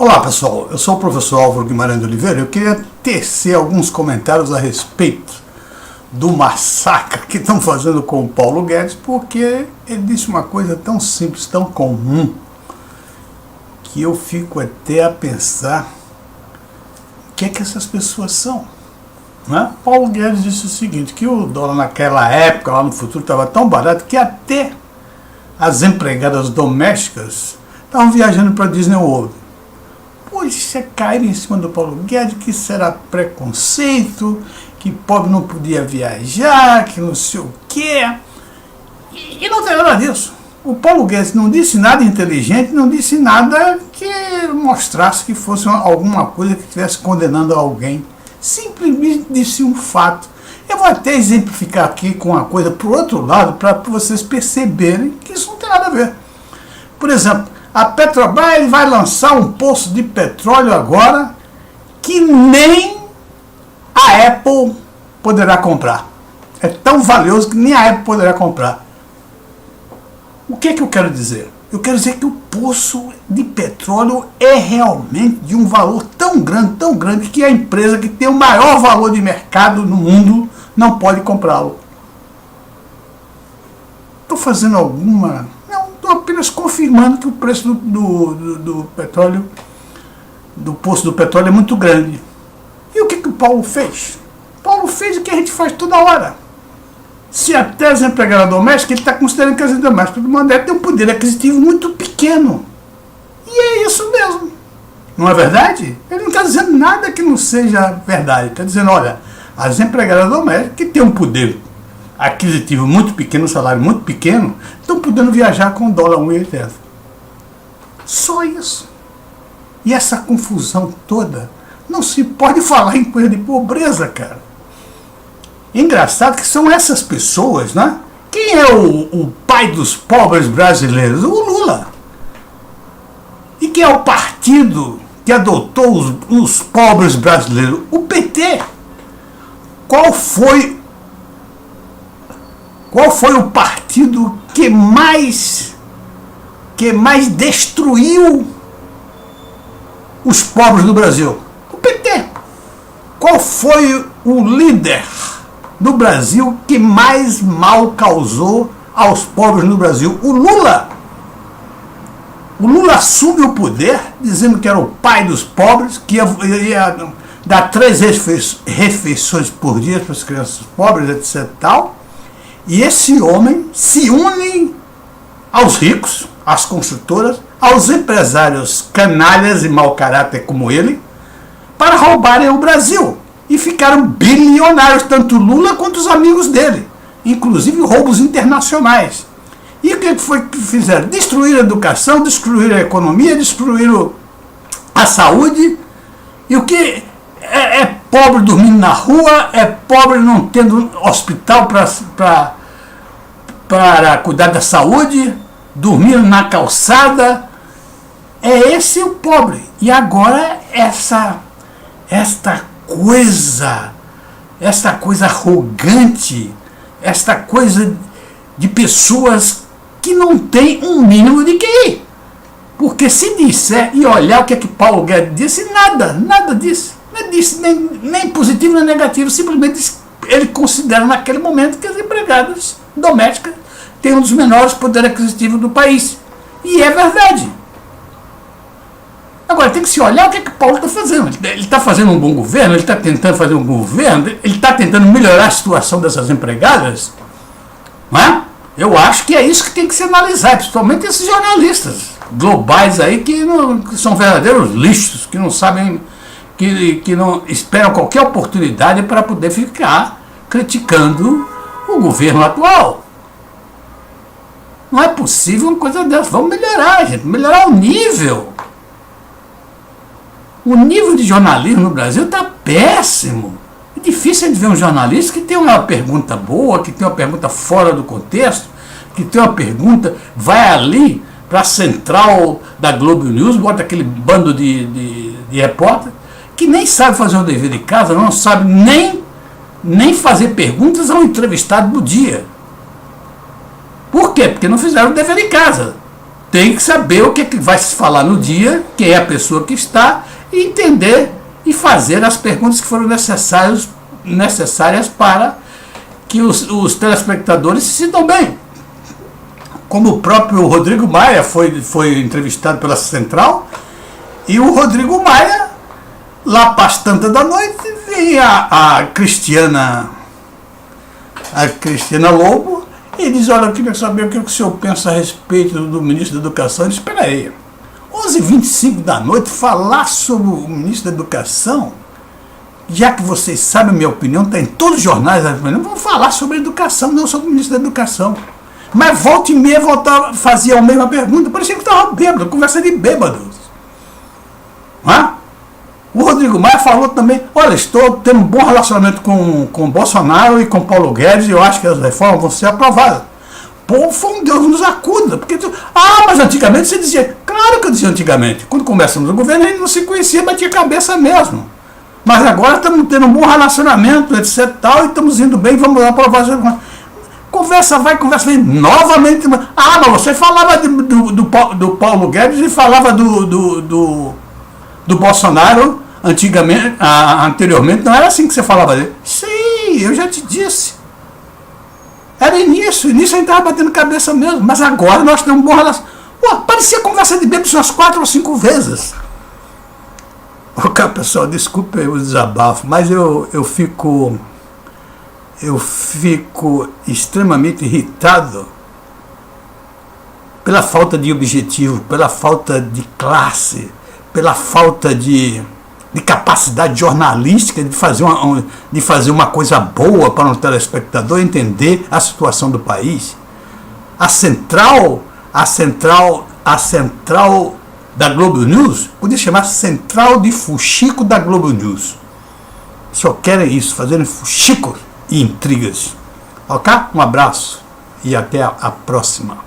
Olá pessoal, eu sou o professor Álvaro Guimarães de Oliveira. Eu queria tecer alguns comentários a respeito do massacre que estão fazendo com o Paulo Guedes, porque ele disse uma coisa tão simples, tão comum, que eu fico até a pensar o que é que essas pessoas são, né? Paulo Guedes disse o seguinte, que o dólar naquela época, lá no futuro, estava tão barato que até as empregadas domésticas estavam viajando para Disney World. Polícia cair em cima do Paulo Guedes, que isso era preconceito, que pobre não podia viajar, que não sei o quê. E não tem nada disso. O Paulo Guedes não disse nada inteligente, não disse nada que mostrasse que fosse alguma coisa que estivesse condenando alguém. Simplesmente disse um fato. Eu vou até exemplificar aqui com uma coisa para o outro lado, para vocês perceberem que isso não tem nada a ver. Por exemplo, a Petrobras vai lançar um poço de petróleo agora que nem a Apple poderá comprar. É tão valioso que nem a Apple poderá comprar. O que é que eu quero dizer? Eu quero dizer que o poço de petróleo é realmente de um valor tão grande, que a empresa que tem o maior valor de mercado no mundo não pode comprá-lo. Estou fazendo alguma... Estou apenas confirmando que o preço do petróleo, do poço do petróleo é muito grande. E o que o Paulo fez? Paulo fez o que a gente faz toda hora. Se até as empregadas domésticas, ele está considerando que as empregadas domésticas do Mandé têm um poder aquisitivo muito pequeno. E é isso mesmo. Não é verdade? Ele não está dizendo nada que não seja verdade. Ele está dizendo, olha, as empregadas domésticas que têm um poder aquisitivo muito pequeno, um salário muito pequeno, estão podendo viajar com dólar 1,80. Só isso. E essa confusão toda, não se pode falar em coisa de pobreza, cara. Engraçado que são essas pessoas, né? Quem é o pai dos pobres brasileiros? O Lula. E quem é o partido que adotou os pobres brasileiros? O PT. Qual foi o partido que mais destruiu os pobres do Brasil? O PT. Qual foi o líder do Brasil que mais mal causou aos pobres no Brasil? O Lula. O Lula assume o poder, dizendo que era o pai dos pobres, que ia dar 3 refeições por dia para as crianças pobres, etc. Tal. E esse homem se une aos ricos, às construtoras, aos empresários canalhas e mau caráter como ele, para roubarem o Brasil. E ficaram bilionários, tanto Lula quanto os amigos dele, inclusive roubos internacionais. E o que foi que fizeram? Destruíram a educação, destruíram a economia, destruíram a saúde. E o que é pobre dormindo na rua, é pobre não tendo hospital para cuidar da saúde, dormindo na calçada. É esse o pobre. E agora esta coisa arrogante, esta coisa de pessoas que não tem um mínimo de QI. Porque se disser e olhar o que é que Paulo Guedes disse, nada disso. Não disse nem positivo nem negativo, simplesmente ele considera naquele momento que as empregadas domésticas têm um dos menores poderes aquisitivos do país. E é verdade. Agora, tem que se olhar o que o Paulo está fazendo. Ele está fazendo um bom governo, ele está tentando fazer um governo, ele está tentando melhorar a situação dessas empregadas. Não é? Eu acho que é isso que tem que se analisar, principalmente esses jornalistas globais aí que são verdadeiros lixos, que não sabem, que não esperam qualquer oportunidade para poder ficar criticando o governo atual. Não é possível uma coisa dessa. Vamos melhorar, gente, melhorar o nível. O nível de jornalismo no Brasil está péssimo. É difícil de ver um jornalista que tem uma pergunta boa, que tem uma pergunta fora do contexto, que tem uma pergunta, vai ali para a central da Globo News, bota aquele bando de repórter, que nem sabe fazer o dever de casa, não sabe nem fazer perguntas ao entrevistado do dia. Por quê? Porque não fizeram o dever de casa. tem que saber o que, que vai se falar no dia, quem é a pessoa que está, e entender e fazer as perguntas que foram necessárias para que os telespectadores se sintam bem. Como o próprio Rodrigo Maia foi entrevistado pela Central, e o Rodrigo Maia, lá para as tantas da noite, vem a Cristiana Lobo e diz: olha, eu queria saber o que o senhor pensa a respeito do ministro da Educação. Ele diz: espera aí, 11h25 da noite, falar sobre o ministro da Educação, já que vocês sabem a minha opinião, está em todos os jornais, vamos falar sobre a educação, não sobre o ministro da Educação. Mas volta e meia fazia a mesma pergunta, parecia que estava bêbado, conversa de bêbados. O Rodrigo Maia falou também: olha, estou tendo um bom relacionamento com Bolsonaro e com Paulo Guedes, e eu acho que as reformas vão ser aprovadas. Pô, foi um Deus nos acuda, porque mas antigamente você dizia. Claro que eu dizia antigamente, quando começamos o governo a gente não se conhecia, batia cabeça mesmo. Mas agora estamos tendo um bom relacionamento, etc. Tal, e estamos indo bem, vamos aprovar as reformas. Conversa vai, conversa vem, novamente. Mas você falava do Paulo Guedes e falava do Bolsonaro anteriormente, não era assim que você falava dele. Sim, eu já te disse. Era início a gente estava batendo cabeça mesmo, mas agora nós temos um bom relacionamento. Parecia conversa de bêbado umas 4 ou 5 vezes. Pessoal, desculpe o desabafo, mas eu fico extremamente irritado pela falta de objetivo, pela falta de classe, pela falta de capacidade jornalística de fazer uma coisa boa para o telespectador entender a situação do país. A central da Globo News podia chamar Central de Fuxico da Globo News. Só querem isso, fazerem fuxicos e intrigas. Ok? Um abraço e até a próxima.